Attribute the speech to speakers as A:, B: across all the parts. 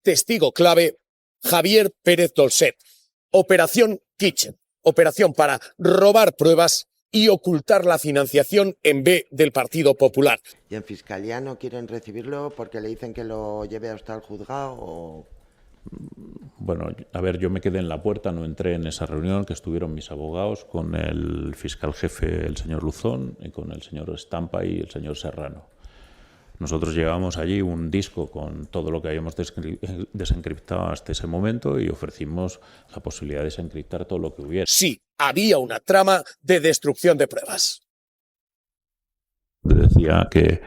A: testigo clave, Javier Pérez Dolcet. Operación Kitchen, operación para robar pruebas y ocultar la financiación en B del Partido Popular.
B: ¿Y en Fiscalía no quieren recibirlo porque le dicen que lo lleve hasta el juzgado o...?
C: Bueno, a ver, yo me quedé en la puerta, no entré en esa reunión, que estuvieron mis abogados con el fiscal jefe, el señor Luzón, y con el señor Estampa y el señor Serrano. Nosotros llevamos allí un disco con todo lo que habíamos desencriptado hasta ese momento y ofrecimos la posibilidad de desencriptar todo lo que hubiera.
A: Sí, había una trama de destrucción de pruebas.
C: Decía que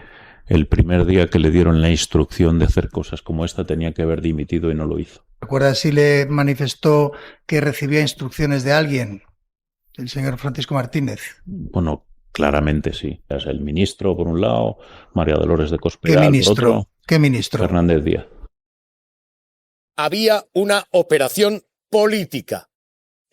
C: el primer día que le dieron la instrucción de hacer cosas como esta tenía que haber dimitido y no lo hizo.
D: ¿Recuerda si le manifestó que recibía instrucciones de alguien, el señor Francisco Martínez?
C: Bueno, claramente sí. Es el ministro, por un lado, María Dolores de Cospedal, por otro.
D: ¿Qué ministro?
C: Fernández Díaz.
A: Había una operación política.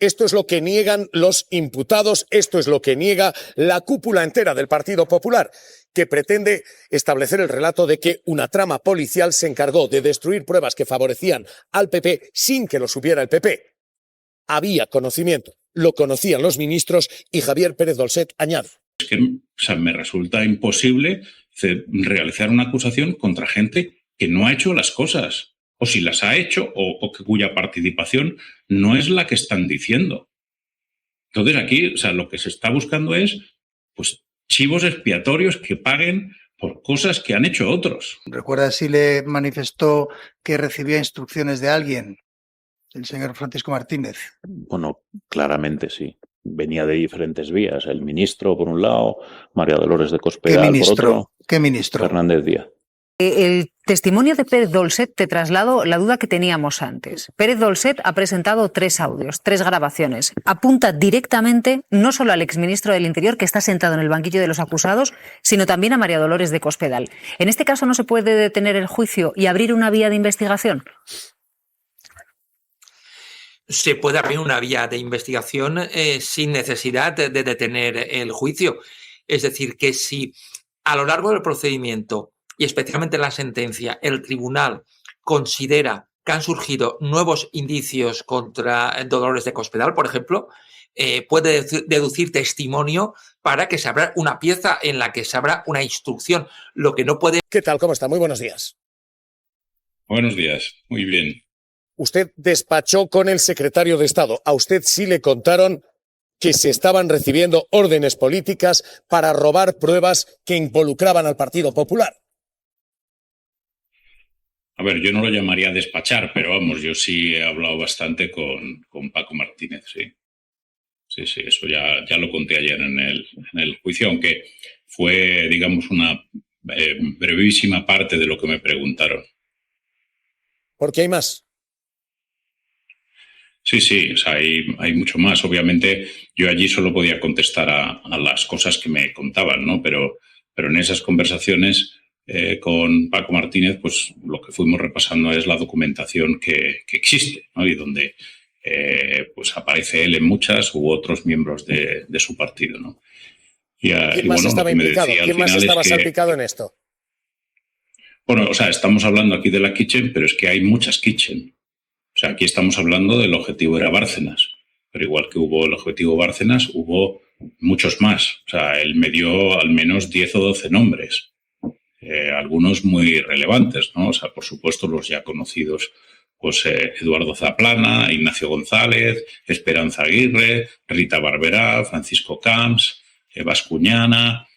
A: Esto es lo que niegan los imputados, esto es lo que niega la cúpula entera del Partido Popular, que pretende establecer el relato de que una trama policial se encargó de destruir pruebas que favorecían al PP sin que lo supiera el PP. Había conocimiento, lo conocían los ministros y Javier Pérez Dolcet añade.
E: Es que me resulta imposible realizar una acusación contra gente que no ha hecho las cosas. O si las ha hecho, o cuya participación no es la que están diciendo. Entonces aquí, lo que se está buscando es, pues, chivos expiatorios que paguen por cosas que han hecho otros.
D: ¿Recuerda si le manifestó que recibía instrucciones de alguien, el señor Francisco Martínez?
C: Bueno, claramente sí. Venía de diferentes vías. El ministro, por un lado, María Dolores de Cospedal, por otro.
D: ¿Qué ministro?
C: Fernández Díaz.
F: El testimonio de Pérez Dolcet te traslado la duda que teníamos antes. Pérez Dolcet ha presentado 3 audios, 3 grabaciones. Apunta directamente no solo al exministro del Interior, que está sentado en el banquillo de los acusados, sino también a María Dolores de Cospedal. ¿En este caso no se puede detener el juicio y abrir una vía de investigación?
G: Se puede abrir una vía de investigación sin necesidad de detener el juicio. Es decir, que si a lo largo del procedimiento y especialmente en la sentencia, el tribunal considera que han surgido nuevos indicios contra Dolores de Cospedal, por ejemplo, puede deducir testimonio para que se abra una pieza en la que se abra una instrucción. Lo que no puede...
A: ¿Qué tal? ¿Cómo está? Muy buenos días.
E: Buenos días. Muy bien.
A: Usted despachó con el secretario de Estado. A usted sí le contaron que se estaban recibiendo órdenes políticas para robar pruebas que involucraban al Partido Popular.
E: A ver, yo no lo llamaría despachar, pero vamos, yo sí he hablado bastante con Paco Martínez, sí. Sí, eso ya lo conté ayer en el juicio, aunque fue, digamos, una brevísima parte de lo que me preguntaron.
A: ¿Por qué hay más?
E: Sí, hay mucho más. Obviamente, yo allí solo podía contestar a las cosas que me contaban, ¿no? Pero en esas conversaciones con Paco Martínez, pues lo que fuimos repasando es la documentación que existe, ¿no? Y donde pues aparece él en muchas u otros miembros de su partido, ¿no?
A: ¿Quién más estaba implicado? ¿Quién más estaba salpicado en esto?
E: Bueno, estamos hablando aquí de la Kitchen, pero es que hay muchas Kitchen. Aquí estamos hablando del objetivo era Bárcenas, pero igual que hubo el objetivo Bárcenas, hubo muchos más. Él me dio al menos 10 o 12 nombres. Algunos muy relevantes, ¿no? por supuesto, los ya conocidos, pues Eduardo Zaplana, Ignacio González, Esperanza Aguirre, Rita Barberá, Francisco Camps, Bascuñana,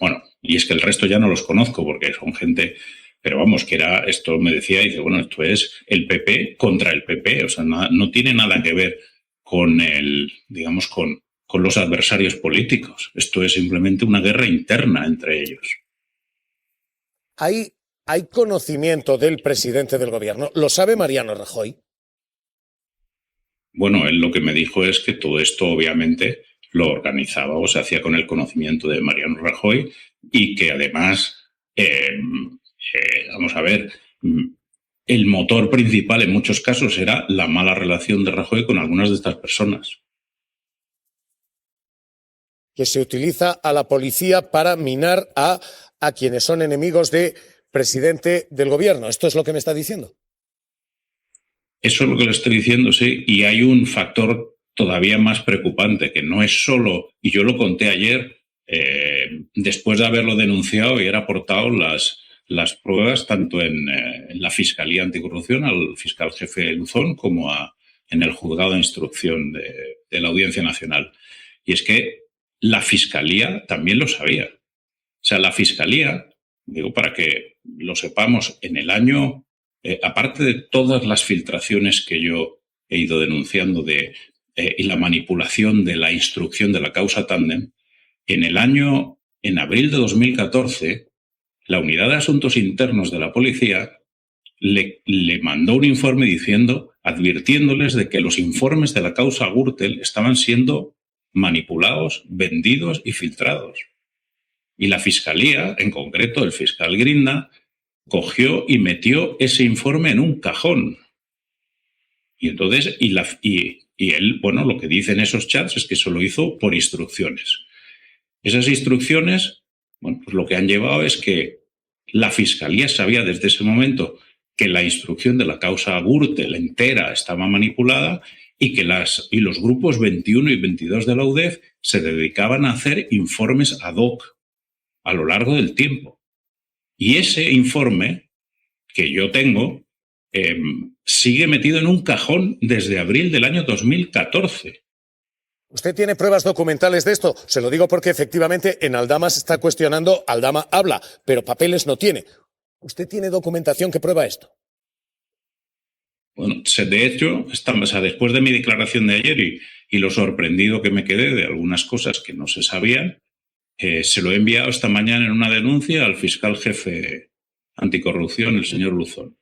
E: bueno, y es que el resto ya no los conozco porque son gente, pero vamos, que era, esto me decía, y dice, bueno, esto es el PP contra el PP, no tiene nada que ver con digamos, con los adversarios políticos. Esto es simplemente una guerra interna entre ellos.
A: ¿Hay conocimiento del presidente del gobierno? ¿Lo sabe Mariano Rajoy?
E: Bueno, él lo que me dijo es que todo esto obviamente lo organizaba o se hacía con el conocimiento de Mariano Rajoy y que además, vamos a ver, el motor principal en muchos casos era la mala relación de Rajoy con algunas de estas personas.
A: Que se utiliza a la policía para minar a quienes son enemigos de presidente del gobierno. ¿Esto es lo que me está diciendo?
E: Eso es lo que le estoy diciendo, sí. Y hay un factor todavía más preocupante, que no es solo, y yo lo conté ayer, después de haberlo denunciado y haber aportado las pruebas tanto en la Fiscalía Anticorrupción al fiscal jefe Luzón como en el juzgado de instrucción de la Audiencia Nacional. Y es que la Fiscalía también lo sabía. O sea, la Fiscalía, digo para que lo sepamos, en el año, aparte de todas las filtraciones que yo he ido denunciando y la manipulación de la instrucción de la causa Tandem, en abril de 2014, la Unidad de Asuntos Internos de la Policía le mandó un informe advirtiéndoles de que los informes de la causa Gürtel estaban siendo manipulados, vendidos y filtrados. Y la Fiscalía, en concreto el fiscal Grinda, cogió y metió ese informe en un cajón. Y entonces, y él, bueno, lo que dicen esos chats es que eso lo hizo por instrucciones. Esas instrucciones, bueno, pues lo que han llevado es que la Fiscalía sabía desde ese momento que la instrucción de la causa Gürtel entera estaba manipulada y que los grupos 21 y 22 de la UDEF se dedicaban a hacer informes ad hoc a lo largo del tiempo. Y ese informe que yo tengo sigue metido en un cajón desde abril del año 2014.
A: ¿Usted tiene pruebas documentales de esto? Se lo digo porque efectivamente en Aldama se está cuestionando, Aldama habla, pero papeles no tiene. ¿Usted tiene documentación que prueba esto?
E: Bueno, de hecho, después de mi declaración de ayer y lo sorprendido que me quedé de algunas cosas que no se sabían, se lo he enviado esta mañana en una denuncia al fiscal jefe anticorrupción, el señor Luzón,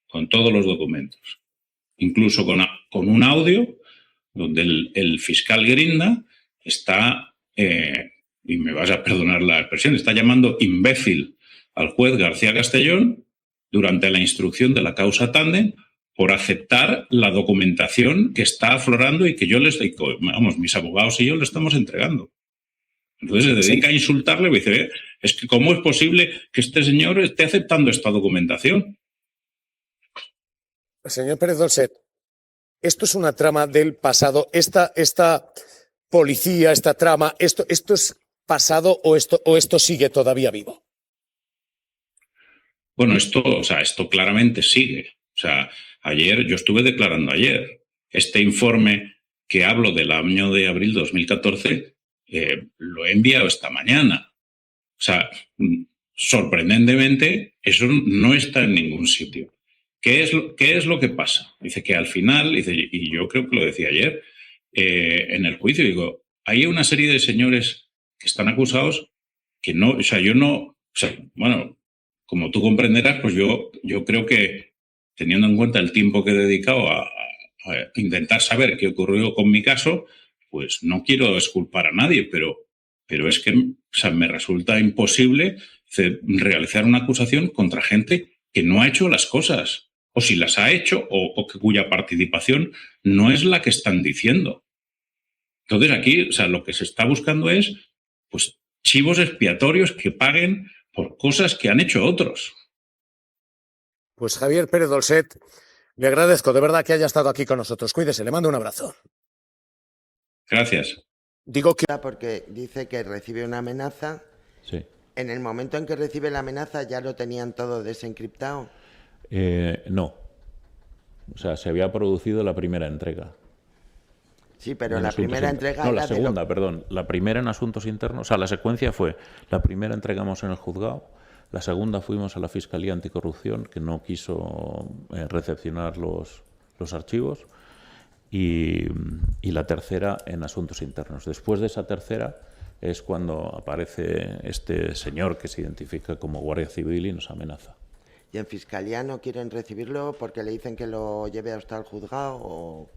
E: con todos los documentos, incluso con un audio donde el fiscal Grinda está, y me vas a perdonar la expresión, está llamando imbécil al juez García Castellón durante la instrucción de la causa Tandem por aceptar la documentación que está aflorando y que mis abogados y yo le estamos entregando. Entonces se dedica a insultarle y dice, es que ¿cómo es posible que este señor esté aceptando esta documentación?
A: Señor Pérez Dolcet, ¿esto es una trama del pasado? ¿Esta policía, esta trama, esto es pasado o esto sigue todavía vivo?
E: Bueno, esto claramente sigue. O sea, yo estuve declarando ayer. Este informe que hablo del año de abril de 2014 lo he enviado esta mañana. O sea, sorprendentemente, eso no está en ningún sitio. ¿Qué es lo que pasa? Dice que al final, y yo creo que lo decía ayer, en el juicio, digo, hay una serie de señores que están acusados que no, bueno, como tú comprenderás, pues yo creo que teniendo en cuenta el tiempo que he dedicado a intentar saber qué ocurrió con mi caso, pues no quiero exculpar a nadie, pero es que me resulta imposible realizar una acusación contra gente que no ha hecho las cosas, o si las ha hecho, o cuya participación no es la que están diciendo. Entonces aquí, lo que se está buscando es, pues, chivos expiatorios que paguen por cosas que han hecho otros.
A: Pues Javier Pérez Dolcet, le agradezco de verdad que haya estado aquí con nosotros. Cuídese, le mando un abrazo.
E: Gracias.
A: Digo que...
B: Porque dice que recibe una amenaza.
C: Sí.
B: En el momento en que recibe la amenaza, ¿ya lo tenían todo desencriptado?
C: No. O sea, se había producido la primera entrega.
B: Sí, pero la primera entrega...
C: No, la segunda, perdón. La primera en asuntos internos. O sea, la secuencia fue, la primera entregamos en el juzgado, la segunda fuimos a la Fiscalía Anticorrupción, que no quiso recepcionar los archivos, y la tercera en asuntos internos. Después de esa tercera es cuando aparece este señor que se identifica como Guardia Civil y nos amenaza.
B: ¿Y en Fiscalía no quieren recibirlo porque le dicen que lo lleve hasta el juzgado o...?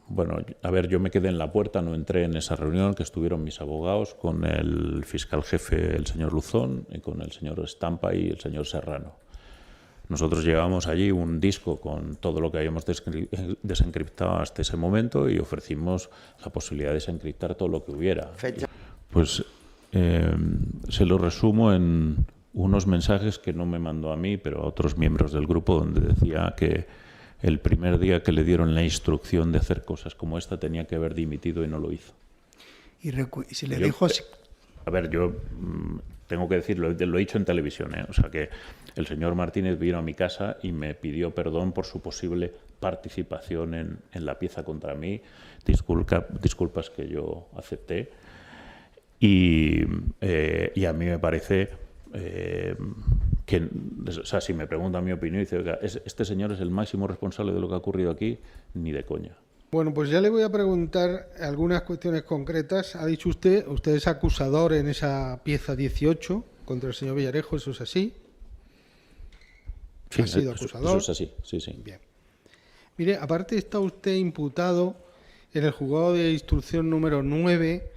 C: Bueno, a ver, yo me quedé en la puerta, no entré en esa reunión, que estuvieron mis abogados con el fiscal jefe, el señor Luzón, y con el señor Estampa y el señor Serrano. Nosotros llevamos allí un disco con todo lo que habíamos desencriptado hasta ese momento y ofrecimos la posibilidad de desencriptar todo lo que hubiera.
B: ¿Fecha?
C: Pues se lo resumo en unos mensajes que no me mandó a mí, pero a otros miembros del grupo, donde decía que el primer día que le dieron la instrucción de hacer cosas como esta tenía que haber dimitido y no lo hizo.
D: Y si le dijo...
C: A ver, yo tengo que decirlo, lo he dicho en televisión, o sea que el señor Martínez vino a mi casa y me pidió perdón por su posible participación en la pieza contra mí, disculpas que yo acepté, y a mí me parece que, o sea, si me preguntan mi opinión, dice, oiga, este señor es el máximo responsable de lo que ha ocurrido aquí, ni de coña.
H: Bueno, pues ya le voy a preguntar algunas cuestiones concretas. Ha dicho usted es acusador en esa pieza 18 contra el señor Villarejo, ¿eso es así?
C: Sí,
H: ¿Ha sido acusador?
C: Eso es así, sí.
H: Bien. Mire, aparte está usted imputado en el juzgado de instrucción número 9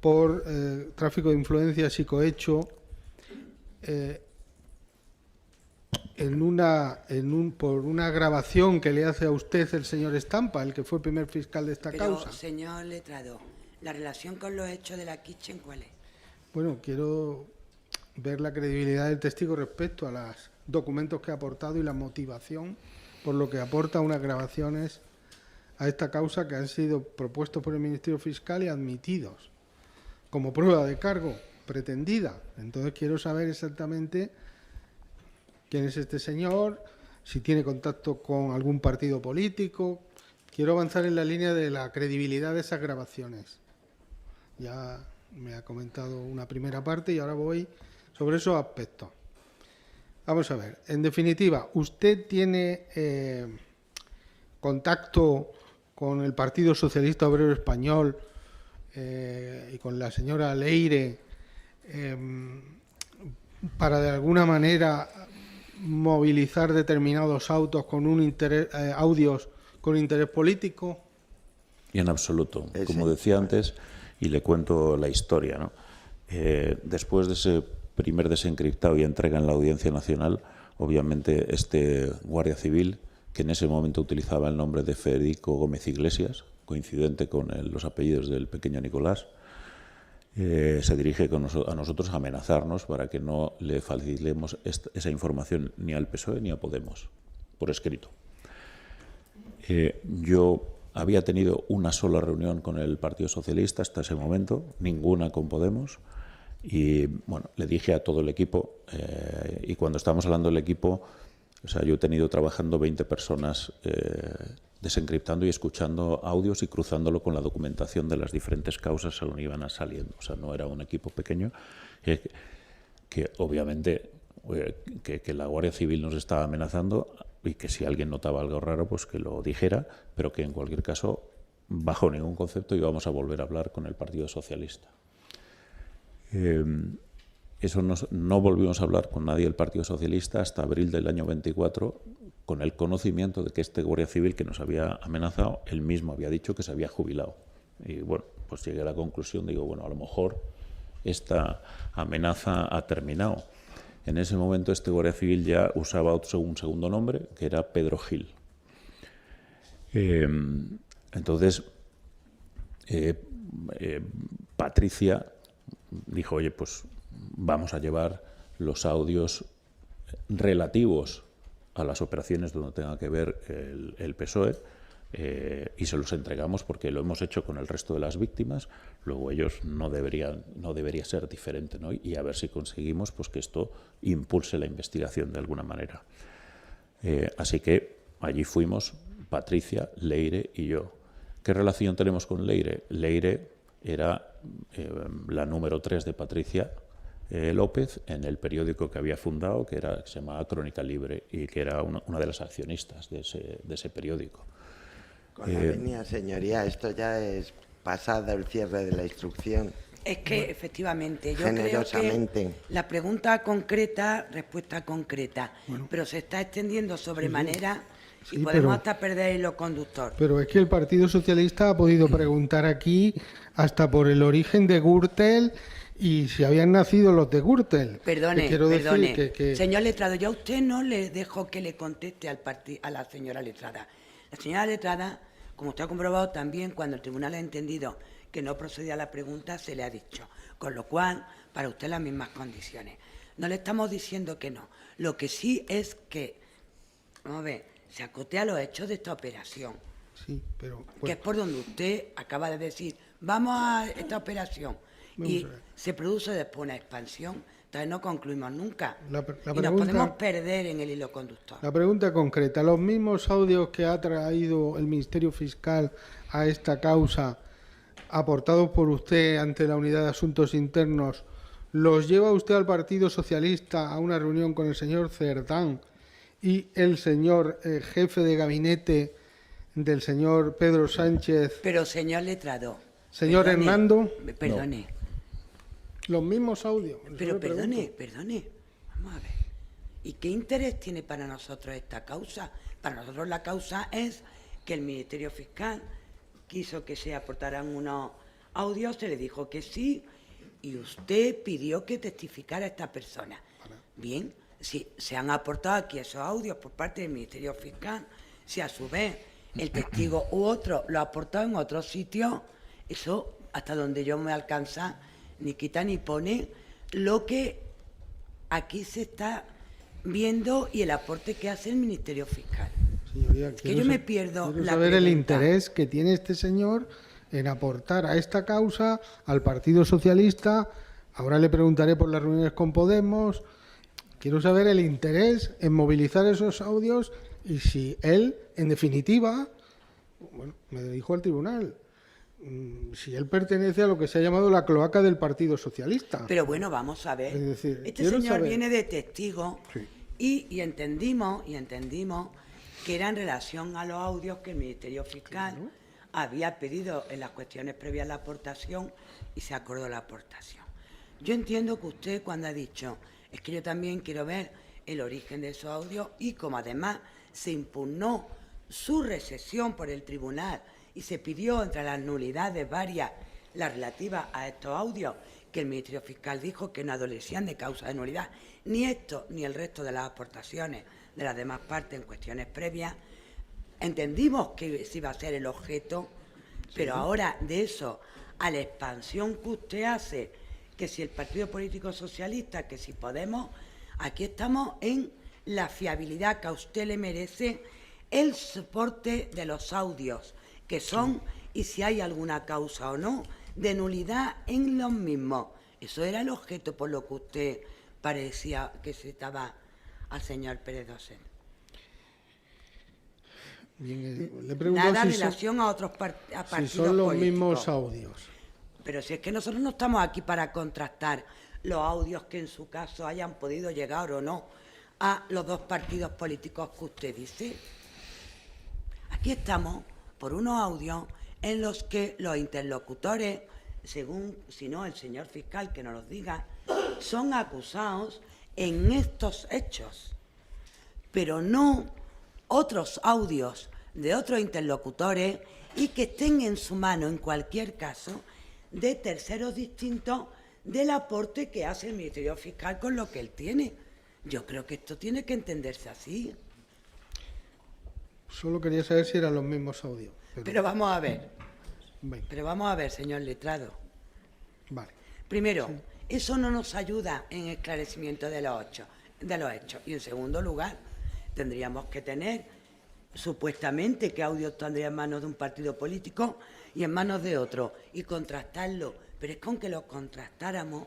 H: por tráfico de influencias y cohecho por una grabación que le hace a usted el señor Estampa, el que fue primer fiscal de esta causa.
I: Señor letrado, ¿la relación con los hechos de la Kitchen cuál es?
H: Bueno, quiero ver la credibilidad del testigo respecto a los documentos que ha aportado y la motivación por lo que aporta unas grabaciones a esta causa que han sido propuestos por el Ministerio Fiscal y admitidos como prueba de cargo pretendida. Entonces quiero saber exactamente quién es este señor, si tiene contacto con algún partido político. Quiero avanzar en la línea de la credibilidad de esas grabaciones. Ya me ha comentado una primera parte y ahora voy sobre esos aspectos. Vamos a ver, en definitiva, ¿usted tiene contacto con el Partido Socialista Obrero Español y con la señora Leire para de alguna manera movilizar determinados autos con un audios con interés político?
C: Y en absoluto. Como decía antes, y le cuento la historia, ¿no? Después de ese primer desencriptado y entrega en la Audiencia Nacional, obviamente este guardia civil, que en ese momento utilizaba el nombre de Federico Gómez Iglesias, coincidente con los apellidos del pequeño Nicolás, se dirige a nosotros a amenazarnos para que no le facilitemos esa información ni al PSOE ni a Podemos, por escrito. Yo había tenido una sola reunión con el Partido Socialista hasta ese momento, ninguna con Podemos, y bueno, le dije a todo el equipo, y cuando estamos hablando del equipo, o sea, yo he tenido trabajando 20 personas desencriptando y escuchando audios y cruzándolo con la documentación de las diferentes causas según iban saliendo. O sea, no era un equipo pequeño, que obviamente que la Guardia Civil nos estaba amenazando y que si alguien notaba algo raro, pues que lo dijera, pero que en cualquier caso, bajo ningún concepto, íbamos a volver a hablar con el Partido Socialista. Eso no volvimos a hablar con nadie del Partido Socialista hasta abril del año 24, con el conocimiento de que este Guardia Civil que nos había amenazado, él mismo había dicho que se había jubilado. Y bueno, pues llegué a la conclusión, digo, bueno, a lo mejor esta amenaza ha terminado. En ese momento este Guardia Civil ya usaba un segundo nombre, que era Pedro Gil. Entonces, Patricia dijo, oye, pues vamos a llevar los audios relativos a las operaciones donde tenga que ver el PSOE y se los entregamos porque lo hemos hecho con el resto de las víctimas. Luego ellos no debería ser diferente, ¿no? Y a ver si conseguimos pues que esto impulse la investigación de alguna manera. Así que allí fuimos Patricia, Leire y yo. ¿Qué relación tenemos con Leire? Leire era la número 3 de Patricia López en el periódico que había fundado, que se llamaba Crónica Libre, y que era una de las accionistas de ese periódico.
B: Con la venia, señoría, esto ya es pasado el cierre de la instrucción.
I: Es que, efectivamente, yo
B: generosamente
I: creo que la pregunta concreta, respuesta concreta, pero se está extendiendo sobremanera y podemos hasta perder el hilo conductor.
H: Pero es que el Partido Socialista ha podido preguntar aquí hasta por el origen de Gürtel y si habían nacido los de Gürtel.
I: Perdone. Señor letrado, yo a usted no le dejo que le conteste a la señora letrada. La señora letrada, como usted ha comprobado también, cuando el tribunal ha entendido que no procedía a la pregunta, se le ha dicho. Con lo cual, para usted las mismas condiciones. No le estamos diciendo que no. Lo que sí es que, vamos a ver, se acote a los hechos de esta operación.
H: Sí, pero...
I: Que es por donde usted acaba de decir, vamos a esta operación. Y se produce después una expansión. Entonces no concluimos nunca. Y nos podemos perder en el hilo conductor.
H: La pregunta concreta, ¿los mismos audios que ha traído el Ministerio Fiscal a esta causa, aportados por usted ante la Unidad de Asuntos Internos, los lleva usted al Partido Socialista a una reunión con el señor Cerdán y el señor jefe de gabinete del señor Pedro Sánchez?
I: Pero, señor letrado...
H: Señor
I: perdone,
H: Hernando...
I: Perdone.
H: No. Los mismos audios.
I: Pero perdone. Vamos a ver. ¿Y qué interés tiene para nosotros esta causa? Para nosotros la causa es que el Ministerio Fiscal quiso que se aportaran unos audios, se le dijo que sí, y usted pidió que testificara a esta persona. Bien, si se han aportado aquí esos audios por parte del Ministerio Fiscal, si a su vez el testigo u otro lo ha aportado en otro sitio, eso, hasta donde yo me alcanza, ni quita ni pone lo que aquí se está viendo y el aporte que hace el Ministerio Fiscal.
H: Señoría,
I: es que yo me pierdo
H: quiero
I: la
H: saber
I: pregunta.
H: El interés que tiene este señor en aportar a esta causa al Partido Socialista. Ahora le preguntaré por las reuniones con Podemos. Quiero saber el interés en movilizar esos audios y si él, en definitiva, bueno, me dirijo al tribunal, si él pertenece a lo que se ha llamado la cloaca del Partido Socialista.
I: Pero bueno, vamos a ver.
H: Es decir,
I: este señor
H: saber...
I: viene de testigo,
H: sí.
I: y entendimos que era en relación a los audios que el Ministerio Fiscal había pedido en las cuestiones previas a la aportación y se acordó la aportación. Yo entiendo que usted, cuando ha dicho, es que yo también quiero ver el origen de esos audios, y como además se impugnó su recesión por el tribunal y se pidió entre las nulidades varias, las relativas a estos audios, que el Ministerio Fiscal dijo que no adolecían de causa de nulidad, ni esto ni el resto de las aportaciones de las demás partes en cuestiones previas, entendimos que ese iba a ser el objeto, pero ahora de eso a la expansión que usted hace, que si el Partido Político Socialista, que si Podemos, aquí estamos en la fiabilidad que a usted le merece el soporte de los audios, que son, y si hay alguna causa o no, de nulidad en los mismos. Eso era el objeto por lo que usted parecía que citaba al señor Pérez Dolcet.
H: Bien, le pregunto
I: nada
H: si
I: relación a otros partidos políticos.
H: Si son los mismos audios.
I: Pero si es que nosotros no estamos aquí para contrastar los audios que en su caso hayan podido llegar o no a los dos partidos políticos que usted dice. Aquí estamos por unos audios en los que los interlocutores, según, si no, el señor fiscal que nos los diga, son acusados en estos hechos, pero no otros audios de otros interlocutores y que estén en su mano, en cualquier caso, de terceros distintos del aporte que hace el Ministerio Fiscal con lo que él tiene. Yo creo que esto tiene que entenderse así.
H: Solo quería saber si eran los mismos audios.
I: Pero vamos a ver.
H: Bien.
I: Pero vamos a ver, señor letrado.
H: Vale.
I: Primero, sí, eso no nos ayuda en el esclarecimiento de los hechos. Y en segundo lugar, tendríamos que tener supuestamente qué audios tendría en manos de un partido político y en manos de otro y contrastarlo. Pero es que aunque lo contrastáramos,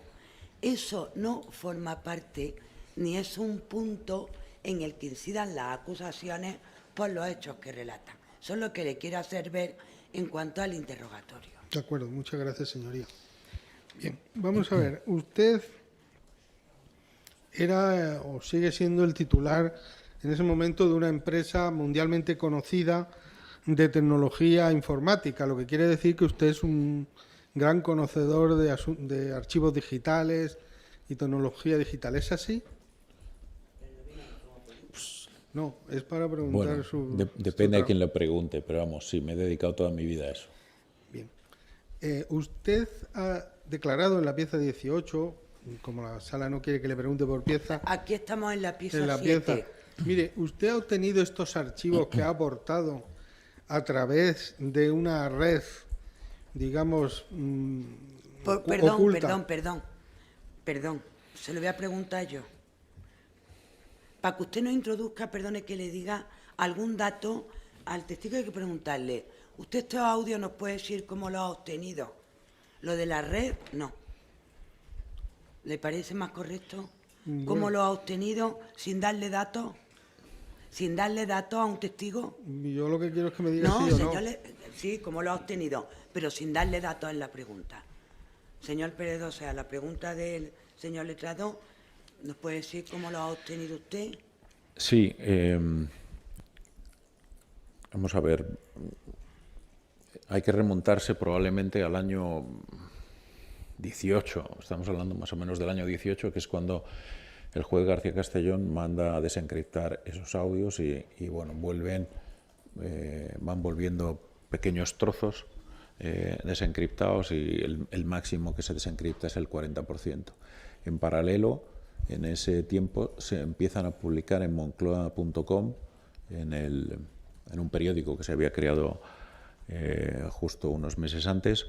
I: eso no forma parte ni es un punto en el que incidan las acusaciones por los hechos que relatan. Eso es lo que le quiero hacer ver en cuanto al interrogatorio.
H: De acuerdo, muchas gracias, señoría. Bien, vamos a ver. Usted era o sigue siendo el titular en ese momento de una empresa mundialmente conocida de tecnología informática, lo que quiere decir que usted es un gran conocedor de archivos digitales y tecnología digital. ¿Es así? No, es para preguntar
C: bueno, depende de quién le pregunte, pero vamos, sí, me he dedicado toda mi vida a eso.
H: Bien. Usted ha declarado en la pieza 18, como la sala no quiere que le pregunte por pieza...
I: Aquí estamos en la pieza 7.
H: Pieza. Mire, usted ha obtenido estos archivos que ha aportado a través de una red, digamos,
I: Perdón. Se lo voy a preguntar yo. Para que usted nos introduzca, perdone que le diga algún dato al testigo, hay que preguntarle, ¿usted estos audios nos puede decir cómo lo ha obtenido? Lo de la red, no. ¿Le parece más correcto?
H: Bueno.
I: ¿Cómo lo ha obtenido sin darle datos? ¿Sin darle datos a un testigo?
H: Yo lo que quiero es que me diga
I: No,
H: sí o
I: señor,
H: no.
I: sí, ¿cómo lo ha obtenido? Pero sin darle datos en la pregunta. Señor Pérez, o sea, la pregunta del señor letrado, ¿nos puede decir cómo lo ha obtenido usted?
C: Sí, vamos a ver, hay que remontarse probablemente al año 18, estamos hablando más o menos del año 18, que es cuando el juez García Castellón manda a desencriptar esos audios y bueno, van volviendo pequeños trozos desencriptados y el máximo que se desencripta es el 40%. En paralelo, en ese tiempo se empiezan a publicar en moncloa.com, en un periódico que se había creado justo unos meses antes,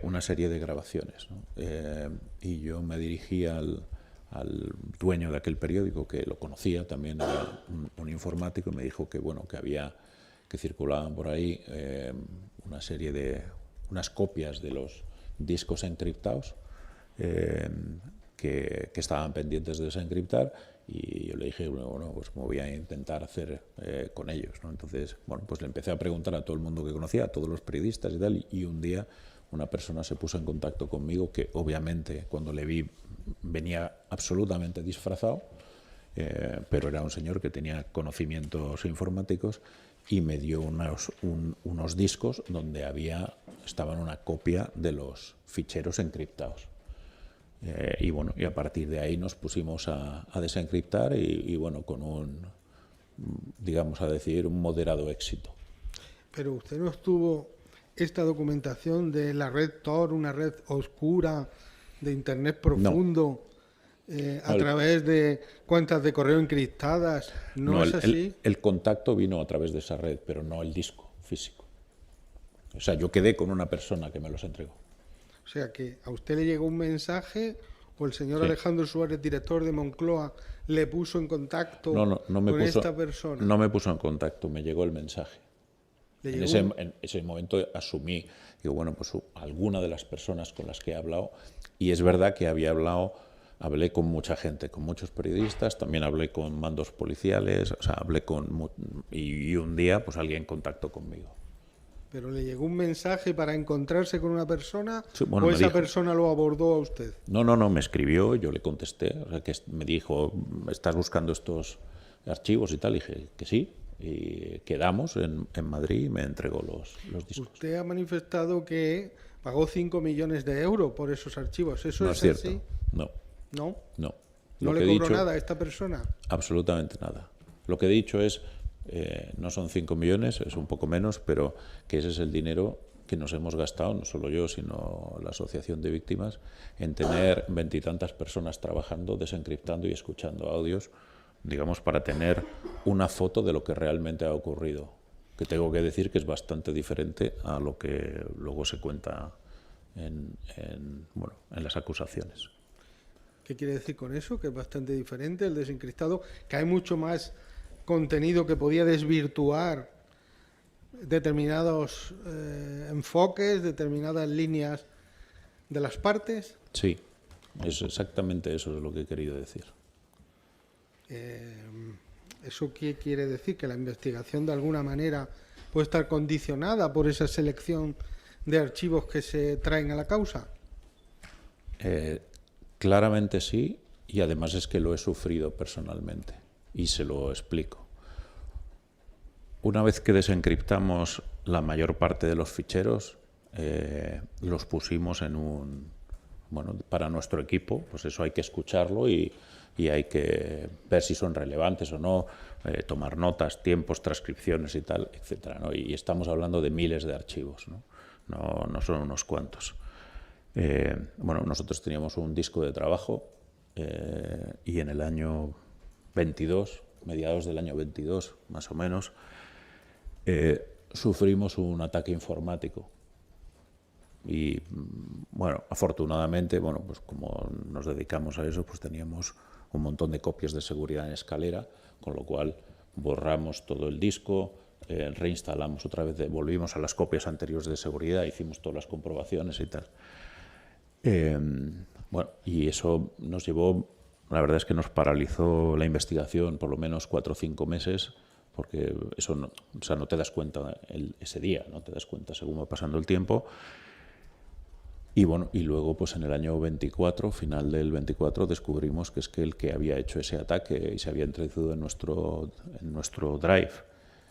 C: una serie de grabaciones, ¿no? Y yo me dirigí al dueño de aquel periódico, que lo conocía, también era un informático, y me dijo que bueno, que circulaban por ahí unas copias de los discos encriptados que estaban pendientes de desencriptar, y yo le dije, bueno, pues me voy a intentar hacer con ellos, ¿no? Entonces, bueno, pues le empecé a preguntar a todo el mundo que conocía, a todos los periodistas y tal, y un día una persona se puso en contacto conmigo que obviamente cuando le vi venía absolutamente disfrazado, pero era un señor que tenía conocimientos informáticos y me dio unos discos donde estaban una copia de los ficheros encriptados. Y bueno, y a partir de ahí nos pusimos a desencriptar y bueno, con un moderado éxito.
H: Pero usted no estuvo esta documentación de la red Tor, una red oscura de Internet profundo, a través de cuentas de correo encriptadas, ¿no es así?
C: El contacto vino a través de esa red, pero no el disco físico. O sea, yo quedé con una persona que me los entregó.
H: O sea, que a usted le llegó un mensaje o el señor
C: Sí.
H: Alejandro Suárez, director de Moncloa, le puso en contacto con esta persona.
C: No me puso en contacto, me llegó el mensaje.
H: ¿Le
C: En
H: llegó
C: ese momento asumí, digo, bueno, pues alguna de las personas con las que he hablado, y es verdad que hablé con mucha gente, con muchos periodistas, también hablé con mandos policiales, o sea, y un día pues alguien contactó conmigo.
H: ¿Pero le llegó un mensaje para encontrarse con una persona
C: Sí, bueno,
H: o
C: me
H: esa
C: dijo.
H: persona lo abordó a usted?
C: No, me escribió, yo le contesté, o sea, que me dijo, ¿estás buscando estos archivos y tal? Y dije que sí, y quedamos en Madrid y me entregó los discos.
H: Usted ha manifestado que pagó 5 millones de euros por esos archivos. ¿Eso
C: No
H: es
C: es cierto,
H: así?
C: no.
H: ¿No?
C: No.
H: ¿No
C: Lo
H: le
C: que he
H: cobró
C: dicho-
H: nada a esta persona?
C: Absolutamente nada. Lo que he dicho es, no son 5 millones, es un poco menos, pero que ese es el dinero que nos hemos gastado, no solo yo, sino la Asociación de Víctimas, en tener 20 y tantas personas trabajando, desencriptando y escuchando audios, digamos, para tener una foto de lo que realmente ha ocurrido, que tengo que decir que es bastante diferente a lo que luego se cuenta en las acusaciones.
H: ¿Qué quiere decir con eso? Que es bastante diferente el desencriptado, que hay mucho más contenido que podía desvirtuar determinados enfoques, determinadas líneas de las partes.
C: Sí, es exactamente eso es lo que he querido decir.
H: ¿Eso qué quiere decir? Que la investigación de alguna manera puede estar condicionada por esa selección de archivos que se traen a la causa.
C: Claramente sí, y además es que lo he sufrido personalmente y se lo explico. Una vez que desencriptamos la mayor parte de los ficheros, los pusimos para nuestro equipo, pues eso hay que escucharlo y hay que ver si son relevantes o no, tomar notas, tiempos, transcripciones y tal, etcétera, ¿no? Y estamos hablando de miles de archivos, no son unos cuantos. Nosotros teníamos un disco de trabajo y en el año 22, mediados del año 22 más o menos, sufrimos un ataque informático Y bueno, afortunadamente, bueno, pues como nos dedicamos a eso, pues teníamos un montón de copias de seguridad en escalera, con lo cual borramos todo el disco, reinstalamos otra vez, volvimos a las copias anteriores de seguridad, hicimos todas las comprobaciones y tal. Bueno, y eso nos llevó, la verdad es que nos paralizó la investigación por lo menos 4 o 5 meses, porque eso no, o sea, no te das cuenta ese día, no te das cuenta según va pasando el tiempo. Y bueno, y luego pues en el año 24, final del 24, descubrimos que es que el que había hecho ese ataque y se había introducido en nuestro drive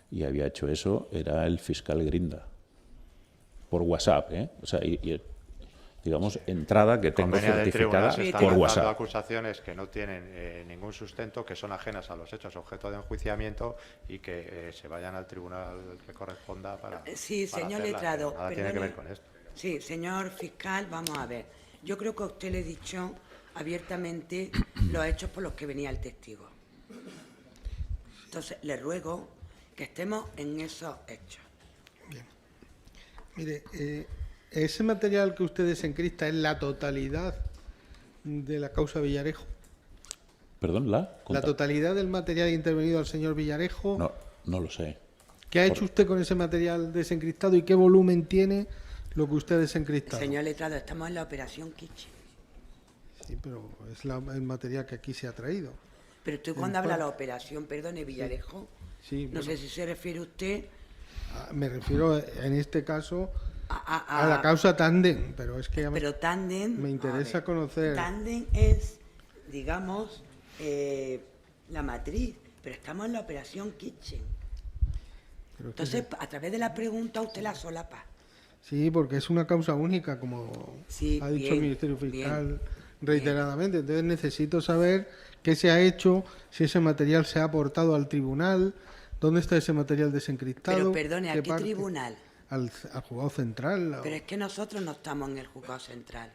C: y había hecho eso era el fiscal Grinda, por WhatsApp, ¿eh? O sea, digamos, entrada que tengo certificada por WhatsApp.
J: Acusaciones que no tienen ningún sustento, que son ajenas a los hechos objeto de enjuiciamiento y que se vayan al tribunal que corresponda para.
I: Sí, señor letrado.
J: Nada tiene que ver con esto.
I: Sí, señor fiscal, vamos a ver. Yo creo que a usted le he dicho abiertamente los hechos por los que venía el testigo. Entonces, le ruego que estemos en esos hechos.
H: Bien. Mire, ese material que usted desencripta es la totalidad de la causa Villarejo.
C: ¿Perdón? ¿La
H: totalidad del material intervenido al señor Villarejo.
C: No lo sé.
H: ¿Qué ha hecho usted con ese material desencriptado y qué volumen tiene lo que usted ha desencriptado?
I: Señor letrado, estamos en la operación Kitchen.
H: Sí, pero es el material que aquí se ha traído.
I: Pero usted cuando habla de la operación, perdone, Villarejo,
H: sí,
I: no sé si se refiere usted...
H: Me refiero en este caso a la causa Tandem, pero es que
I: pero Tandem,
H: me interesa conocer...
I: Tandem es, digamos, la matriz, pero estamos en la operación Kitchen. Entonces, a través de la pregunta usted la solapa.
H: Sí, porque es una causa única, como ha dicho el Ministerio Fiscal reiteradamente. Entonces necesito saber qué se ha hecho, si ese material se ha aportado al tribunal, dónde está ese material desencriptado.
I: Pero perdone, ¿a qué tribunal?
H: Al juzgado central.
I: Pero es que nosotros no estamos en el juzgado central.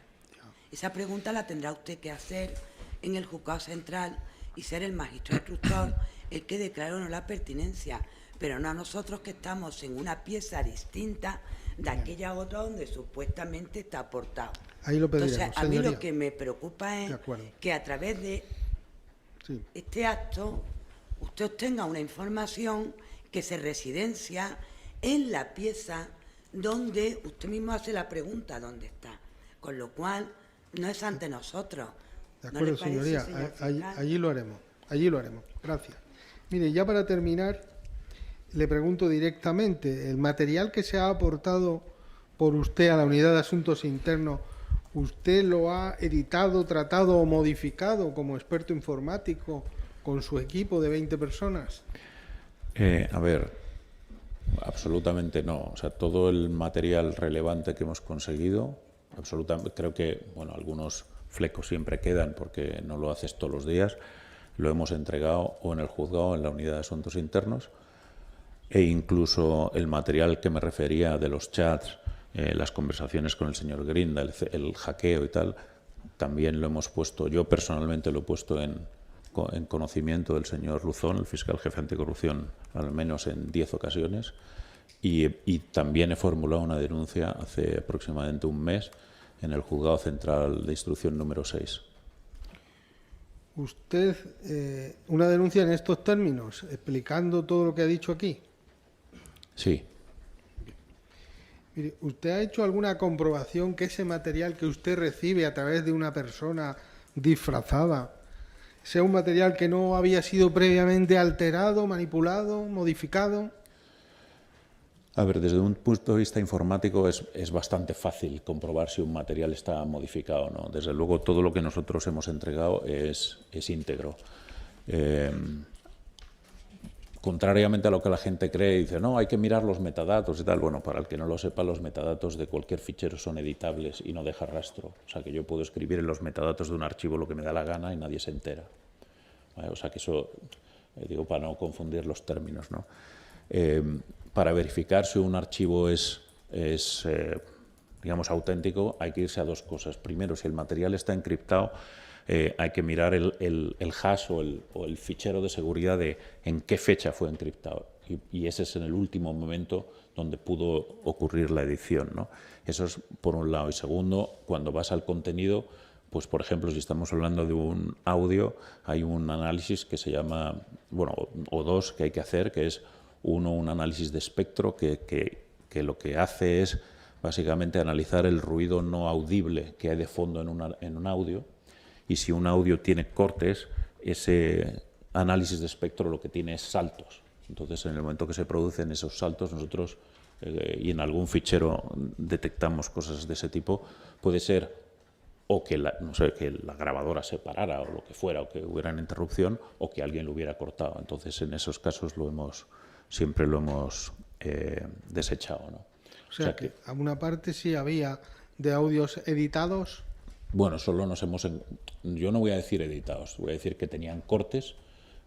I: Esa pregunta la tendrá usted que hacer en el juzgado central y ser el magistrado instructor el que declare o no la pertinencia, pero no a nosotros que estamos en una pieza distinta de aquella otra donde supuestamente está aportado.
H: Ahí lo pediremos,
I: entonces, a mí lo que me preocupa es que a través de este acto usted obtenga una información que se residencia en la pieza donde usted mismo hace la pregunta dónde está, con lo cual no es ante nosotros.
H: De acuerdo, ¿no señoría, señor allí lo haremos, gracias. Mire, ya para terminar, le pregunto directamente, ¿el material que se ha aportado por usted a la Unidad de Asuntos Internos, usted lo ha editado, tratado o modificado como experto informático con su equipo de 20 personas?
C: A ver, absolutamente no. O sea, todo el material relevante que hemos conseguido, absolutamente, creo que, bueno, algunos flecos siempre quedan porque no lo haces todos los días, lo hemos entregado o en el juzgado o en la Unidad de Asuntos Internos, e incluso el material que me refería de los chats, las conversaciones con el señor Grinda, el hackeo y tal, también lo hemos puesto, yo personalmente lo he puesto en conocimiento del señor Luzón, el fiscal jefe anticorrupción, al menos en 10 ocasiones, y también he formulado una denuncia hace aproximadamente un mes en el Juzgado Central de Instrucción número 6.
H: ¿Usted una denuncia en estos términos, explicando todo lo que ha dicho aquí?
C: Sí.
H: Mire, ¿usted ha hecho alguna comprobación que ese material que usted recibe a través de una persona disfrazada sea un material que no había sido previamente alterado, manipulado, modificado?
C: A ver, desde un punto de vista informático es bastante fácil comprobar si un material está modificado o no. Desde luego, todo lo que nosotros hemos entregado es íntegro. Contrariamente a lo que la gente cree, dice, no, hay que mirar los metadatos y tal. Bueno, para el que no lo sepa, los metadatos de cualquier fichero son editables y no deja rastro. O sea, que yo puedo escribir en los metadatos de un archivo lo que me da la gana y nadie se entera. ¿Vale? O sea, que eso, digo, para no confundir los términos, ¿no? Para verificar si un archivo es digamos, auténtico, hay que irse a dos cosas. Primero, si el material está encriptado, hay que mirar el hash o el fichero de seguridad de en qué fecha fue encriptado. y ese es en el último momento donde pudo ocurrir la edición, ¿no? Eso es por un lado. Y segundo, cuando vas al contenido, pues por ejemplo, si estamos hablando de un audio, hay un análisis que se llama, bueno, o dos que hay que hacer, que es uno, un análisis de espectro que lo que hace es básicamente analizar el ruido no audible que hay de fondo en un audio, y si un audio tiene cortes, ese análisis de espectro lo que tiene es saltos. Entonces, en el momento que se producen esos saltos, nosotros, y en algún fichero detectamos cosas de ese tipo, puede ser o que que la grabadora se parara o lo que fuera, o que hubiera una interrupción, o que alguien lo hubiera cortado. Entonces, en esos casos siempre lo hemos desechado, ¿no?
H: O sea que a una parte sí había de audios editados.
C: Bueno, solo yo no voy a decir editados, voy a decir que tenían cortes,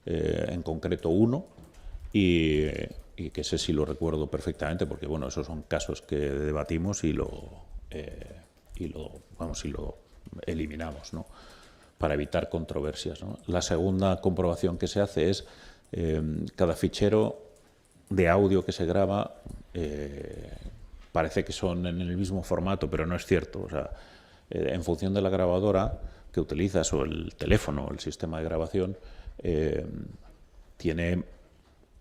C: en concreto uno, y que ese sí lo recuerdo perfectamente, porque bueno, esos son casos que debatimos y lo eliminamos, ¿no? Para evitar controversias, ¿no? La segunda comprobación que se hace es cada fichero de audio que se graba parece que son en el mismo formato, pero no es cierto. O sea, en función de la grabadora que utilizas o el teléfono o el sistema de grabación, tiene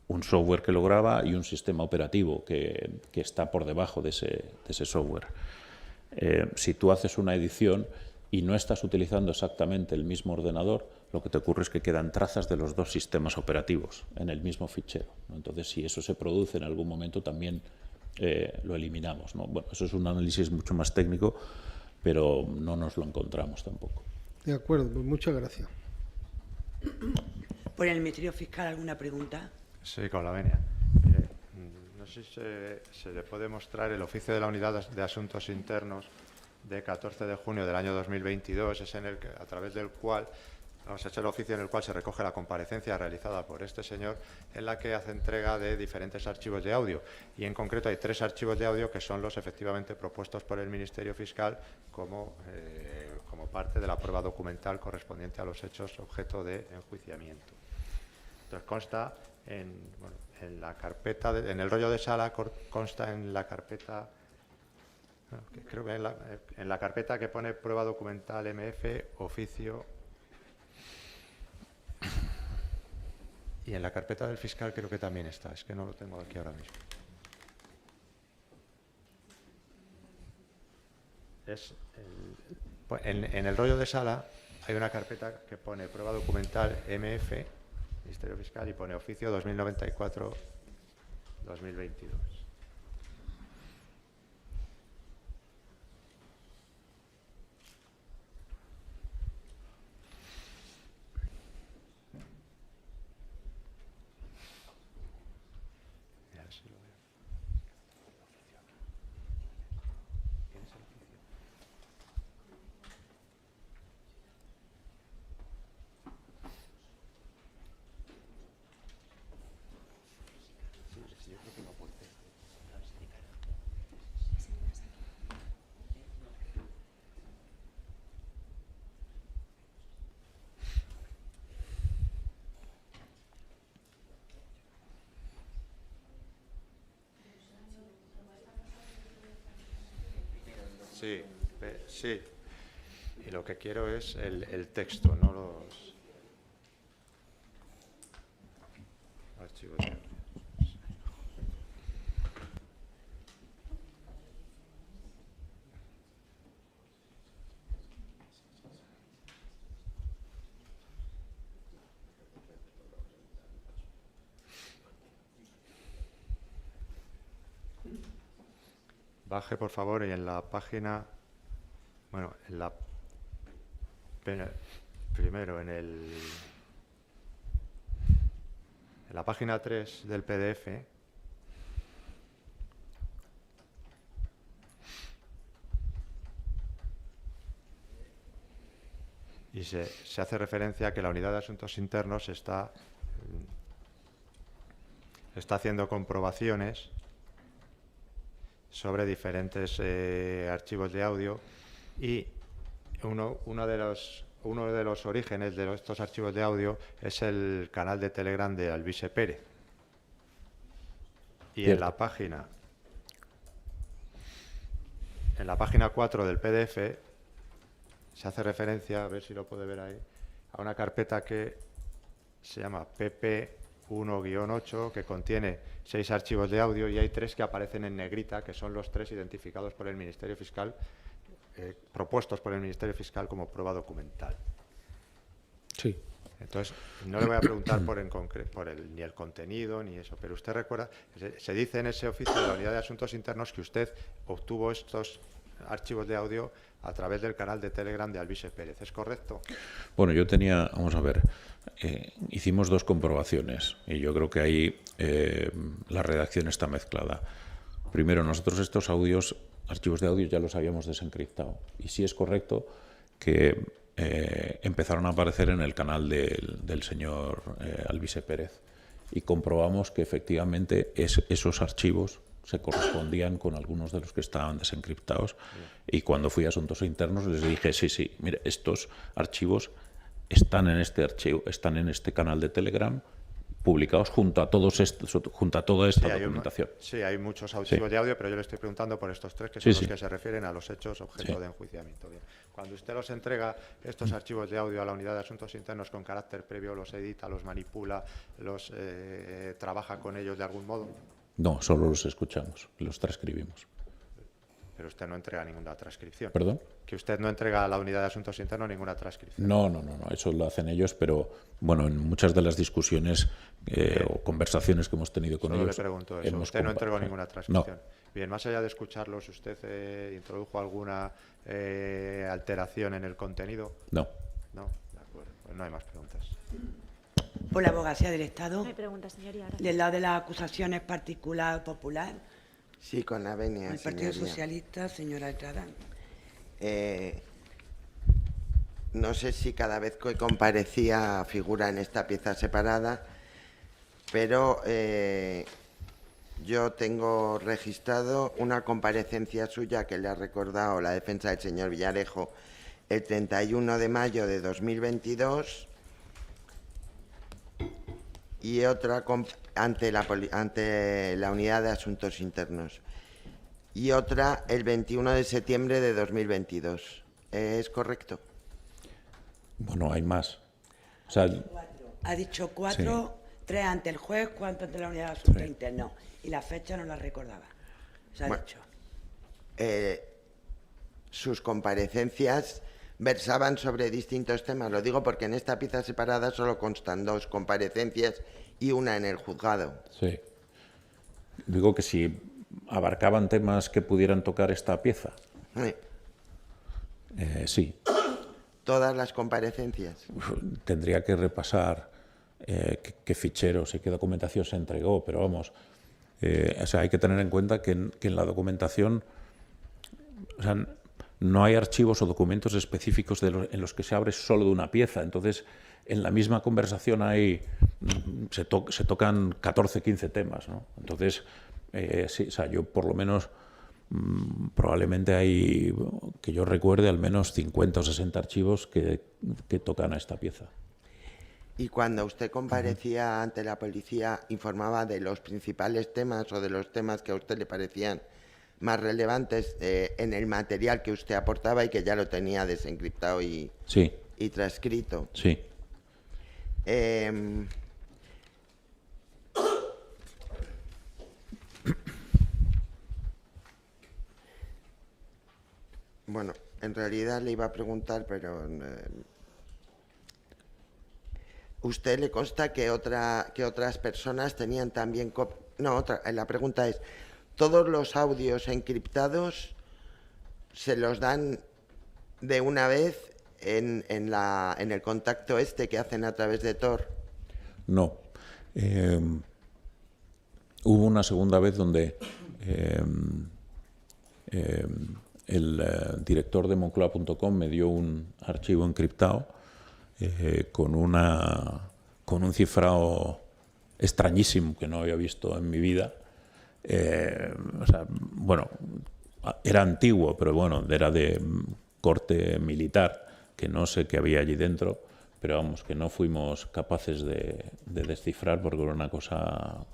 C: un software que lo graba y un sistema operativo que está por debajo de ese software. Si tú haces una edición y no estás utilizando exactamente el mismo ordenador, lo que te ocurre es que quedan trazas de los dos sistemas operativos en el mismo fichero, ¿no? Entonces, si eso se produce en algún momento, también lo eliminamos, ¿no? Bueno, eso es un análisis mucho más técnico, pero no nos lo encontramos tampoco.
H: De acuerdo, pues muchas gracias.
I: ¿Por el Ministerio Fiscal alguna pregunta?
J: Sí, con la venia. No sé si se le puede mostrar el oficio de la Unidad de Asuntos Internos de 14 de junio del año 2022, es a través del cual, es el oficio en el cual se recoge la comparecencia realizada por este señor, en la que hace entrega de diferentes archivos de audio. Y en concreto hay 3 archivos de audio que son los efectivamente propuestos por el Ministerio Fiscal como parte de la prueba documental correspondiente a los hechos objeto de enjuiciamiento. Entonces consta en la carpeta, en el rollo de sala consta en la carpeta, creo que en la carpeta que pone prueba documental MF, oficio, y en la carpeta del fiscal creo que también está, es que no lo tengo aquí ahora mismo. En el rollo de sala hay una carpeta que pone prueba documental MF, Ministerio Fiscal, y pone oficio 2094-2022. Sí, sí. Y lo que quiero es el texto, no los archivos. Baje, por favor, y en la página, bueno, primero en la página 3 del PDF, y se hace referencia a que la Unidad de Asuntos Internos está haciendo comprobaciones sobre diferentes archivos de audio, y uno de los orígenes de estos archivos de audio es el canal de Telegram de Alvise Pérez. Y en la página 4 del PDF se hace referencia, a ver si lo puede ver ahí, a una carpeta que se llama PP1-8, que contiene 6 archivos de audio, y hay 3 que aparecen en negrita, que son los 3 identificados por el Ministerio Fiscal, propuestos por el Ministerio Fiscal como prueba documental.
C: Sí.
J: Entonces, no le voy a preguntar ni el contenido ni eso, pero usted recuerda, se dice en ese oficio de la Unidad de Asuntos Internos que usted obtuvo estos archivos de audio a través del canal de Telegram de Alvise Pérez, ¿es correcto?
C: Bueno, yo tenía, vamos a ver, hicimos 2 comprobaciones y yo creo que ahí la redacción está mezclada. Primero, nosotros estos archivos de audio ya los habíamos desencriptado, y sí es correcto que empezaron a aparecer en el canal del señor Alvise Pérez, y comprobamos que efectivamente esos archivos se correspondían con algunos de los que estaban desencriptados. Y cuando fui a Asuntos Internos les dije, sí, mire, estos archivos están en este canal de Telegram, publicados junto a toda esta documentación.
J: Sí, hay muchos archivos de audio, pero yo le estoy preguntando por estos 3 que son los que se refieren a los hechos objeto de enjuiciamiento. Bien. Cuando usted los entrega, estos archivos de audio, a la Unidad de Asuntos Internos con carácter previo, los edita, los manipula, los trabaja con ellos de algún modo.
C: No, solo los escuchamos, los transcribimos.
J: Pero usted no entrega ninguna transcripción.
C: ¿Perdón?
J: Que usted no entrega a la Unidad de Asuntos Internos ninguna transcripción.
C: No, eso lo hacen ellos, pero bueno, en muchas de las discusiones o conversaciones que hemos tenido con ellos...
J: le pregunto eso. Usted no entregó ninguna transcripción.
C: No.
J: Bien, más allá de escucharlos, ¿usted introdujo alguna alteración en el contenido?
C: No.
J: No, de acuerdo. Pues no hay más preguntas.
I: Por la abogacía del Estado.
K: No hay preguntas, señoría.
I: Del lado de las acusaciones particular popular.
B: Sí, con la venia,
I: El Partido
B: señoría.
I: Socialista, señora Estrada.
B: No sé si cada vez que comparecía figura en esta pieza separada, pero yo tengo registrado una comparecencia suya que le ha recordado la defensa del señor Villarejo el 31 de mayo de 2022 y otra ante la Unidad de Asuntos Internos y otra el 21 de septiembre de 2022. ¿Es correcto?
C: Bueno, hay más. O sea,
I: ha dicho 4,
C: sí.
I: 3 ante el juez, 4 ante la Unidad de Asuntos Internos. Y la fecha no la recordaba. Se ha dicho.
B: Sus comparecencias versaban sobre distintos temas. Lo digo porque en esta pieza separada solo constan 2 comparecencias y una en el juzgado.
C: Sí. Digo que si abarcaban temas que pudieran tocar esta pieza. Sí.
B: ¿Todas las comparecencias?
C: Tendría que repasar qué ficheros y qué documentación se entregó, pero vamos, o sea, hay que tener en cuenta que en la documentación, o sea, no hay archivos o documentos específicos en los que se abre solo de una pieza. Entonces, en la misma conversación se tocan 14, 15 temas, ¿no? Entonces, sí, o sea, yo por lo menos probablemente hay, que yo recuerde, al menos 50 o 60 archivos que tocan a esta pieza.
B: Y cuando usted comparecía ante la policía, ¿informaba de los principales temas o de los temas que a usted le parecían más relevantes en el material que usted aportaba y que ya lo tenía desencriptado y transcrito?
C: Sí.
B: Bueno, en realidad le iba a preguntar, pero ¿usted le consta que otras personas tenían también la pregunta es, ¿todos los audios encriptados se los dan de una vez en el contacto que hacen a través de Tor?
C: No. Hubo una segunda vez donde el director de Moncloa.com me dio un archivo encriptado con un cifrado extrañísimo que no había visto en mi vida. O sea, bueno, era antiguo, pero bueno, era de corte militar, que no sé qué había allí dentro, pero vamos, que no fuimos capaces de descifrar porque era una cosa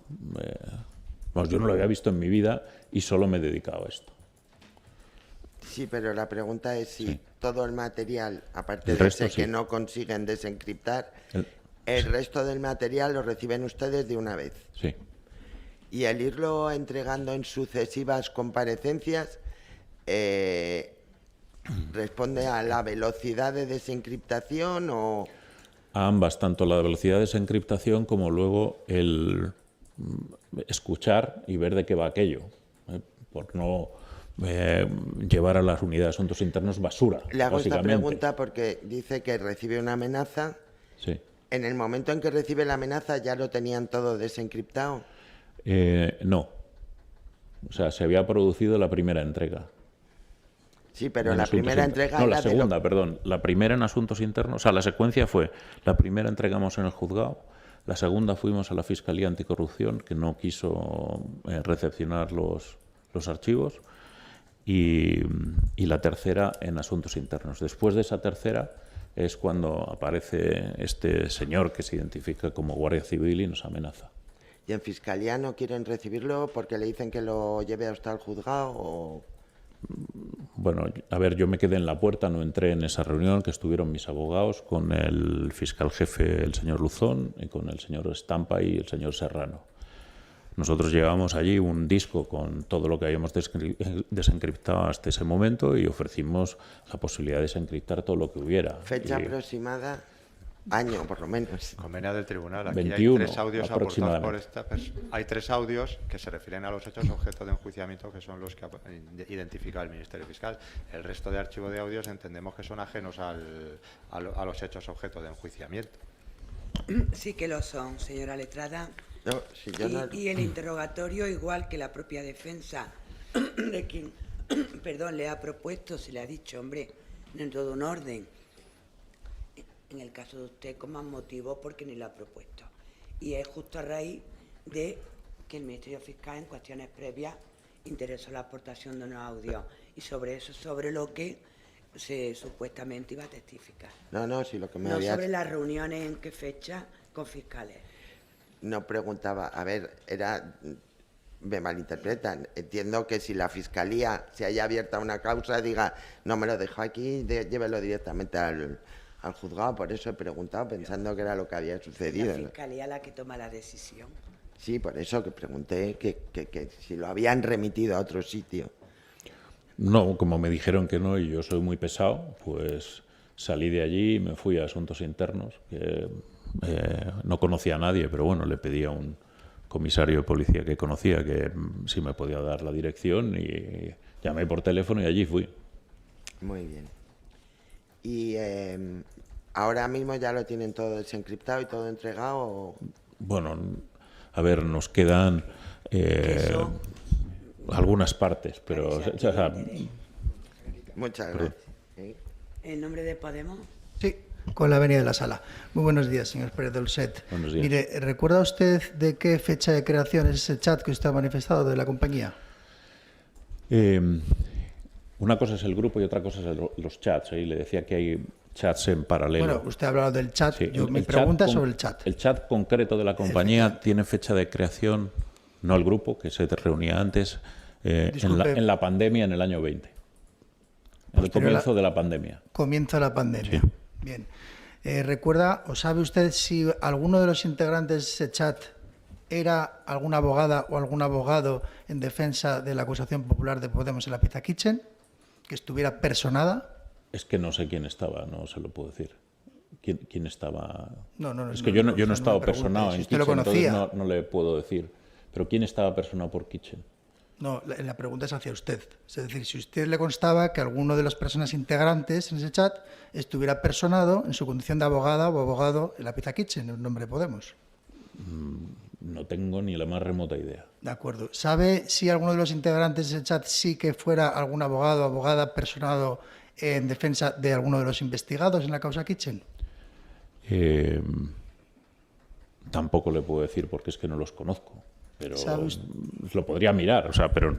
C: Vamos, yo no lo había visto en mi vida y solo me he dedicado a esto.
B: Sí, pero la pregunta es si todo el material, aparte
C: El
B: de
C: resto,
B: ese que
C: sí.
B: no consiguen desencriptar, el resto del material lo reciben ustedes de una vez.
C: Sí.
B: Y el irlo entregando en sucesivas comparecencias responde a la velocidad de desencriptación o...
C: A ambas, tanto la velocidad de desencriptación como luego el escuchar y ver de qué va aquello, por no llevar a las unidades de asuntos internos basura.
B: Le hago esta
C: básicamente.
B: pregunta porque dice que recibe una amenaza.
C: Sí.
B: En el momento en que recibe la amenaza, ¿ya lo tenían todo desencriptado?
C: No. O sea, se había producido la primera entrega.
B: Sí, pero
C: En
B: la
C: asuntos
B: primera
C: internos.
B: entrega
C: No,
B: era
C: la segunda, perdón. La primera en asuntos internos. O sea, la secuencia fue, la primera entregamos en el juzgado, la segunda fuimos a la Fiscalía Anticorrupción, que no quiso recepcionar los archivos, y la tercera en asuntos internos. Después de esa tercera es cuando aparece este señor que se identifica como Guardia Civil y nos amenaza.
B: ¿Y en Fiscalía no quieren recibirlo porque le dicen que lo lleve hasta el juzgado o...?
C: Bueno, a ver, yo me quedé en la puerta, no entré en esa reunión, que estuvieron mis abogados con el fiscal jefe, el señor Luzón, y con el señor Estampa y el señor Serrano. Nosotros llevábamos allí un disco con todo lo que habíamos desencriptado hasta ese momento y ofrecimos la posibilidad de desencriptar todo lo que hubiera.
B: Fecha aproximada, año por lo menos.
J: Convenio del tribunal. Aquí
C: 21
J: hay 3 audios aportados por
C: aproximadamente.
J: esta persona. Hay 3 audios que se refieren a los hechos objeto de enjuiciamiento, que son los que identifica el Ministerio Fiscal. El resto de archivo de audios entendemos que son ajenos a los hechos objeto de enjuiciamiento.
I: Sí que lo son, señora letrada.
B: No, si yo no...
I: Y el interrogatorio, igual que la propia defensa de quien le ha propuesto, se le ha dicho, hombre, dentro de un orden. En el caso de usted, con más motivo, porque ni lo ha propuesto. Y es justo a raíz de que el Ministerio Fiscal, en cuestiones previas, interesó la aportación de unos audios. Y sobre eso, sobre lo que se supuestamente iba a testificar.
B: No, si lo que me
I: No
B: había...
I: sobre las reuniones en qué fecha con fiscales.
B: No preguntaba, a ver, me malinterpretan. Entiendo que si la Fiscalía se haya abierta una causa, diga, no me lo dejo aquí, llévelo directamente al juzgado. Por eso he preguntado, pensando que era lo que había sucedido.
I: La Fiscalía la que toma la decisión.
B: Sí, por eso que pregunté que si lo habían remitido a otro sitio.
C: No, como me dijeron que no y yo soy muy pesado, pues salí de allí y me fui a asuntos internos, que no conocía a nadie, pero bueno, le pedí a un comisario de policía que conocía que si me podía dar la dirección y llamé por teléfono y allí fui.
B: Muy bien. Y ahora mismo ya lo tienen todo desencriptado y todo entregado. ¿O?
C: Bueno, a ver, nos quedan algunas partes, pero...
B: Muchas gracias.
I: ¿En nombre de Podemos?
D: Sí, con la venia de la sala. Muy buenos días, señor Pérez Dolcet.
C: Buenos días.
D: Mire, ¿recuerda usted de qué fecha de creación es ese chat que usted ha manifestado de la compañía?
C: Una cosa es el grupo y otra cosa es los chats. Y le decía que hay chats en paralelo.
D: Bueno, usted ha hablado del chat.
C: Sí,
D: Mi pregunta es sobre el chat.
C: El chat concreto de la compañía tiene fecha de creación, no el grupo, que se reunía antes, en la pandemia, en el año 20. En el comienzo de la pandemia.
D: Comienzo de la pandemia.
C: Sí.
D: Bien. ¿Recuerda o sabe usted si alguno de los integrantes de ese chat era alguna abogada o algún abogado en defensa de la acusación popular de Podemos en la Pizza Kitchen, que estuviera personada?
C: Es que no sé quién estaba, no se lo puedo decir. ¿Quién estaba?
D: No,
C: es que yo no he estado
D: me pregunte.
C: personado
D: Si
C: en
D: usted lo
C: Kitchen,
D: conocía.
C: entonces no le puedo decir. Pero ¿quién estaba personado por Kitchen?
D: No, la pregunta es hacia usted. Es decir, si a usted le constaba que alguno de las personas integrantes en ese chat estuviera personado en su condición de abogada o abogado en la Pizza Kitchen, en nombre de Podemos.
C: No tengo ni la más remota idea.
D: De acuerdo. ¿Sabe si alguno de los integrantes de ese chat sí que fuera algún abogado o abogada personado en defensa de alguno de los investigados en la causa Kitchen?
C: Tampoco le puedo decir porque es que no los conozco. Pero
D: ¿Sabe
C: lo podría mirar, pero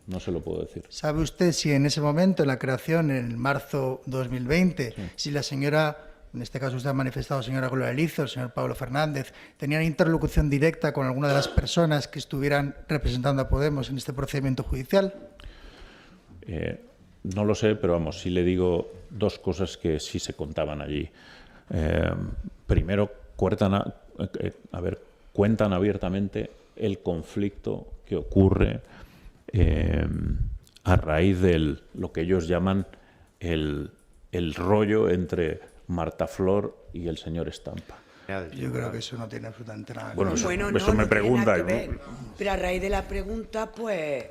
C: no se lo puedo decir.
D: ¿Sabe usted si en ese momento, en la creación, en marzo 2020, si la señora en este caso usted ha manifestado, señora Gloria Lizo, el señor Pablo Fernández, tenían interlocución directa con alguna de las personas que estuvieran representando a Podemos en este procedimiento judicial?
C: No lo sé, pero vamos, sí le digo dos cosas que sí se contaban allí. Primero, cuentan abiertamente el conflicto que ocurre a raíz de lo que ellos llaman el rollo entre Marta Flor y el señor Estampa.
D: Yo creo que eso no tiene absolutamente nada que
C: Bueno,
D: ver.
C: eso me pregunta.
I: Pero a raíz de la pregunta, pues...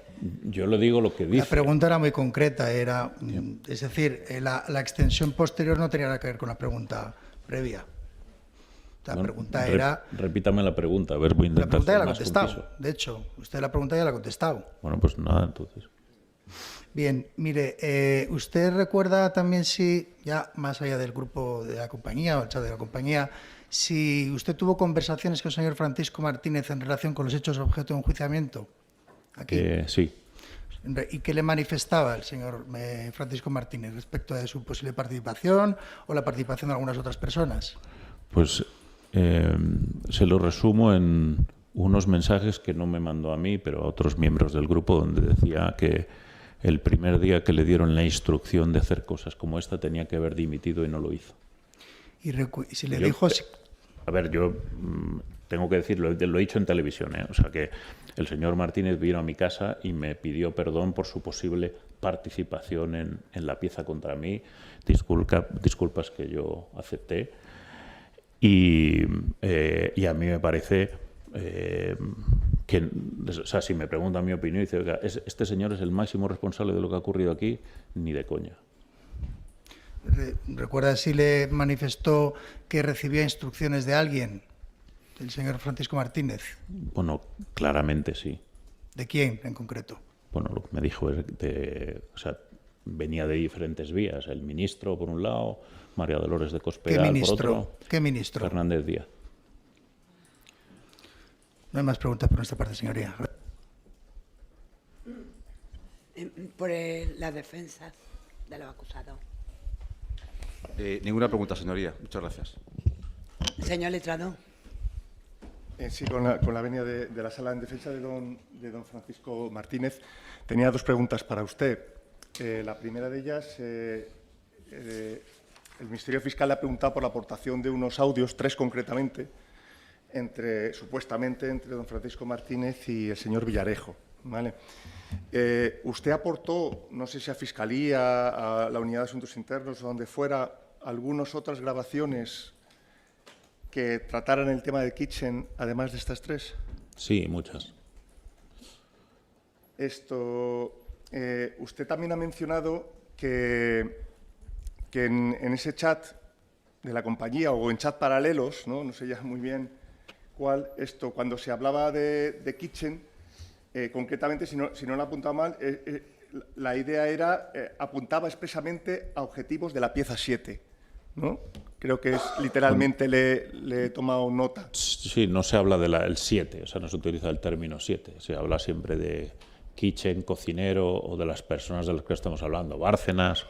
C: Yo le digo lo que dice.
D: La pregunta era muy concreta, es decir, la extensión posterior no tenía nada que ver con la pregunta previa. La pregunta era...
C: Repítame la pregunta, a ver, voy a intentar.
D: La pregunta ya la ha
C: más
D: contestado,
C: conciso.
D: de hecho, usted la pregunta ya la ha contestado.
C: Bueno, pues nada, entonces.
D: Bien, mire, ¿usted recuerda también si, ya más allá del grupo de la compañía o el chat de la compañía, si usted tuvo conversaciones con el señor Francisco Martínez en relación con los hechos objeto de enjuiciamiento? Aquí.
C: Sí.
D: ¿Y qué le manifestaba el señor Francisco Martínez respecto de su posible participación o la participación de algunas otras personas?
C: Pues se lo resumo en unos mensajes que no me mandó a mí, pero a otros miembros del grupo, donde decía que el primer día que le dieron la instrucción de hacer cosas como esta tenía que haber dimitido y no lo hizo.
D: Y si le dijo...
C: A ver, yo tengo que decirlo, lo he dicho en televisión, o sea que el señor Martínez vino a mi casa y me pidió perdón por su posible participación en la pieza contra mí, disculpas que yo acepté, y a mí me parece que, o sea, si me preguntan mi opinión, dice, oiga, este señor es el máximo responsable de lo que ha ocurrido aquí, ni de coña.
D: ¿Recuerda si le manifestó que recibía instrucciones de alguien, del señor Francisco Martínez?
C: Bueno, claramente sí.
D: ¿De quién en concreto?
C: Bueno, lo que me dijo es venía de diferentes vías. El ministro, por un lado, María Dolores de Cospedal, por otro.
D: ¿Qué ministro?
C: Fernández Díaz.
D: No hay más preguntas por nuestra parte, señoría.
I: Por la defensa de los acusados.
K: Ninguna pregunta, señoría. Muchas gracias.
I: Señor letrado.
L: Sí, con la venia de la sala en defensa de don Francisco Martínez, tenía dos preguntas para usted. La primera de ellas, el Ministerio Fiscal le ha preguntado por la aportación de unos audios, 3 concretamente, supuestamente entre don Francisco Martínez y el señor Villarejo. ¿Vale? Usted aportó, no sé si a Fiscalía, a la Unidad de Asuntos Internos o donde fuera, algunas otras grabaciones que trataran el tema de Kitchen, además de estas 3.
C: Sí, muchas.
L: Usted también ha mencionado que en ese chat de la compañía o en chat paralelos, no sé ya muy bien cuál, cuando se hablaba de Kitchen, concretamente, si no lo he apuntado mal, la idea era, apuntaba expresamente a objetivos de la pieza 7, ¿no? Creo que literalmente le he tomado nota.
C: Sí, no se habla del 7, o sea, no se utiliza el término 7, se habla siempre de kitchen, cocinero o de las personas de las que estamos hablando, Bárcenas.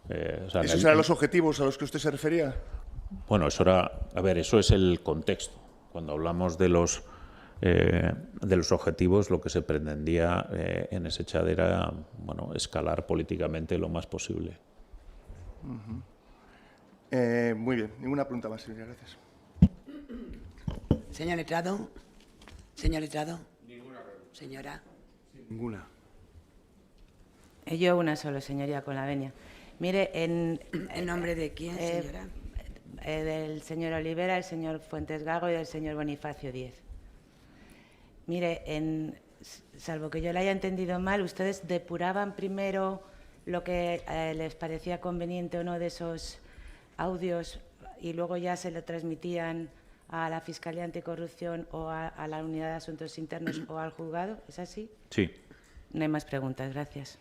L: ¿Esos eran los objetivos a los que usted se refería?
C: Bueno, eso es el contexto. Cuando hablamos de los objetivos, lo que se pretendía en ese chat era, escalar políticamente lo más posible.
L: Muy bien, ninguna pregunta más, señoría, gracias.
I: Señor letrado. Señor letrado. Ninguna pregunta. Señora.
L: Ninguna.
M: Yo una solo, señoría, con la venia. Mire,
I: ¿En nombre de quién, señora?
M: Del señor Olivera, el señor Fuentes Gago y del señor Bonifacio Díez. Mire, salvo que yo lo haya entendido mal, ustedes depuraban primero lo que les parecía conveniente o no de esos audios y luego ya se lo transmitían a la Fiscalía Anticorrupción o a la Unidad de Asuntos Internos o al juzgado. ¿Es así?
C: Sí.
M: No hay más preguntas. Gracias.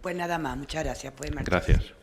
I: Pues nada más. Muchas gracias. Puede marchar.
C: Gracias.